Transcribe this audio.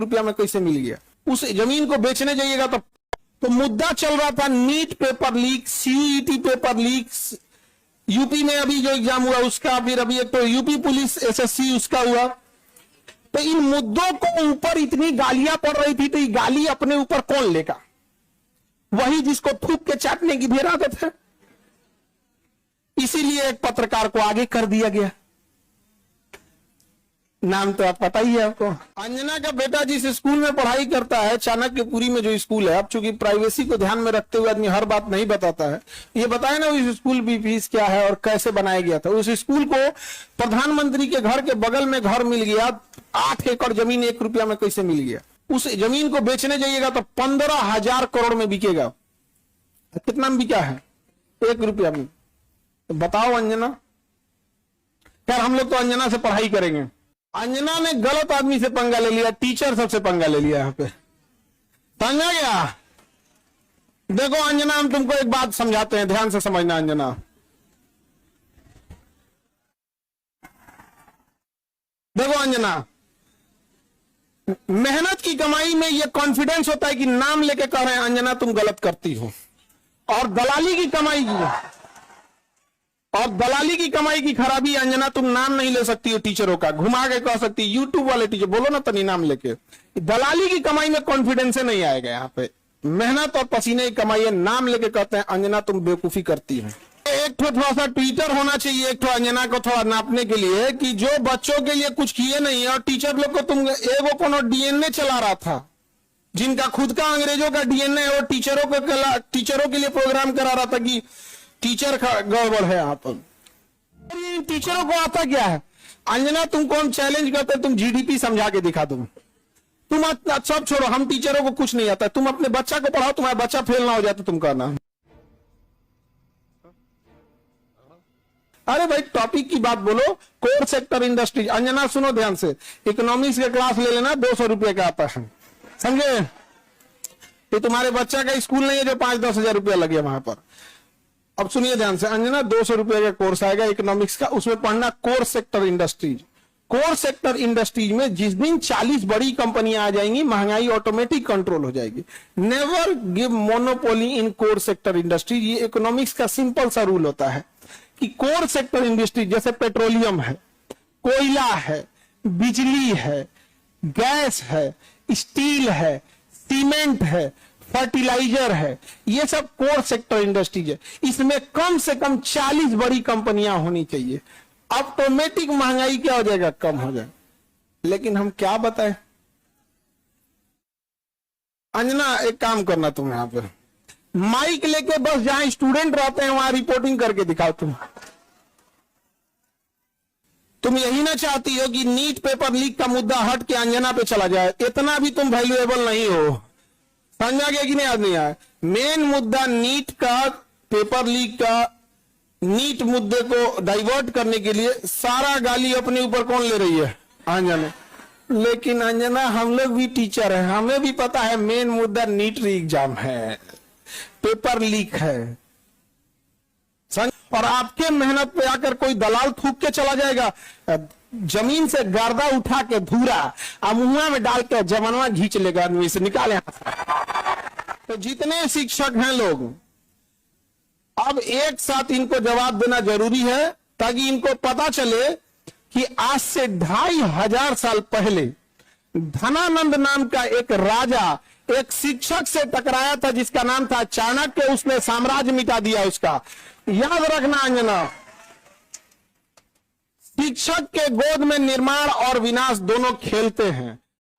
रुपया में कैसे मिल गया? उस जमीन को बेचने जाइएगा तो मुद्दा चल रहा था NEET paper leak, CET paper leak, UP में अभी जो एग्जाम हुआ उसका, फिर अभी एक तो यूपी पुलिस एसएससी उसका हुआ। तो इन मुद्दों को ऊपर इतनी गालियां पड़ रही थी, तो ये गाली अपने ऊपर कौन लेगा? वही जिसको थूक के चाटने की ढेर आदत है। इसीलिए एक पत्रकार को आगे कर दिया गया। नाम तो आप पता ही है आपको। अंजना का बेटा जिस स्कूल में पढ़ाई करता है, चाणक्यपुरी में जो स्कूल है, अब चूंकि प्राइवेसी को ध्यान में रखते हुए आदमी हर बात नहीं बताता है, ये बताए ना उस स्कूल की फीस क्या है और कैसे बनाया गया था। उस स्कूल को प्रधानमंत्री के घर के बगल में घर मिल गया, 8 एकड़ जमीन 1 रुपया में कैसे मिल गया? उस जमीन को बेचने जाइएगा तो 15,000 करोड़ में बिकेगा। कितना में बिका है? 1 रुपया में। तो बताओ अंजना। यार हम लोग तो अंजना से पढ़ाई करेंगे। अंजना ने गलत आदमी से पंगा ले लिया, टीचर सबसे पंगा ले लिया। यहां पे समझा गया? देखो अंजना, हम तुमको एक बात समझाते हैं, ध्यान से समझना अंजना। देखो अंजना, मेहनत की कमाई में यह कॉन्फिडेंस होता है कि नाम लेके कह रहे हैं अंजना तुम गलत करती हो, और दलाली की कमाई की खराबी, अंजना तुम नाम नहीं ले सकती हो टीचरों का, घुमा के कह सकती यूट्यूब वाले टीचर बोलो ना तनी नाम लेके। दलाली की कमाई में कॉन्फिडेंस नहीं आएगा। यहाँ पे मेहनत और पसीने की कमाई है, नाम लेके कहते हैं अंजना तुम बेवकूफी करती हो। एक थोड़ा सा ट्विटर होना चाहिए एक अंजना को थोड़ा नापने के लिए कि जो बच्चों के लिए कुछ किए नहीं, और टीचर लोग को तुम एगो कोनो डीएनए चला रहा था, जिनका खुद का अंग्रेजों का डीएनए है, वो टीचरों के लिए प्रोग्राम करा रहा था कि टीचर गड़बड़ है। यहाँ पर टीचरों को आता क्या है? अंजना तुमको हम चैलेंज करते, तुम जीडीपी समझा के दिखा तुम सब छोड़ो, हम टीचरों को कुछ नहीं आता, तुम अपने बच्चा को पढ़ाओ, तुम्हारा बच्चा फेल ना हो जाए तो तुम कहना। अरे भाई टॉपिक की बात बोलो। कोर सेक्टर इंडस्ट्री, अंजना सुनो ध्यान से, इकोनॉमिक्स का क्लास ले लेना, 200 रुपये का आता है, समझे? ये तुम्हारे बच्चा का स्कूल नहीं है जो 5-10 हजार रुपया लगे वहां पर। अब सुनिए ध्यान से अंजना, 200 रुपये का कोर्स आएगा इकोनॉमिक्स का, उसमें पढ़ना core sector industries. Core sector industries में जिस दिन 40 बड़ी कंपनियां आ जाएंगी, महंगाई ऑटोमेटिक कंट्रोल हो जाएगी। नेवर गिव मोनोपोली इन कोर सेक्टर इंडस्ट्रीज। ये इकोनॉमिक्स का सिंपल सा रूल होता है कि कोर सेक्टर इंडस्ट्री जैसे पेट्रोलियम है, कोयला है, बिजली है, गैस है, स्टील है, सीमेंट है, फर्टिलाइजर है, ये सब कोर सेक्टर इंडस्ट्रीज है। इसमें कम से कम 40 बड़ी कंपनियां होनी चाहिए, ऑटोमेटिक महंगाई क्या हो जाएगा? कम हो जाए। लेकिन हम क्या बताएं अंजना, एक काम करना तुम यहां पे माइक लेके बस जहां स्टूडेंट रहते हैं वहां रिपोर्टिंग करके दिखाओ। तुम यही ना चाहती हो कि नीट पेपर लीक का मुद्दा हट के अंजना पे चला जाए? इतना भी तुम वैल्यूएबल नहीं हो, समझा गया कि नहीं? आज नहीं आया। मेन मुद्दा नीट का, पेपर लीक का, नीट मुद्दे को डाइवर्ट करने के लिए सारा गाली अपने ऊपर कौन ले रही है? अंजना। लेकिन अंजना हम लोग भी टीचर हैं, हमें भी पता है मेन मुद्दा नीट एग्जाम है, पेपर लीक है। और आपके मेहनत पे आकर कोई दलाल थूक के चला जाएगा, जमीन से गर्दा उठा के धूरा मुंह में डाल के जमनवा घींच लेगा आदमी से, निकाले। तो जितने शिक्षक हैं लोग, अब एक साथ इनको जवाब देना जरूरी है ताकि इनको पता चले कि आज से 2500 साल पहले धनानंद नाम का एक राजा एक शिक्षक से टकराया था जिसका नाम था चाणक्य, उसने साम्राज्य मिटा दिया उसका। याद रखना अंजना, शिक्षक के गोद में निर्माण और विनाश दोनों खेलते हैं।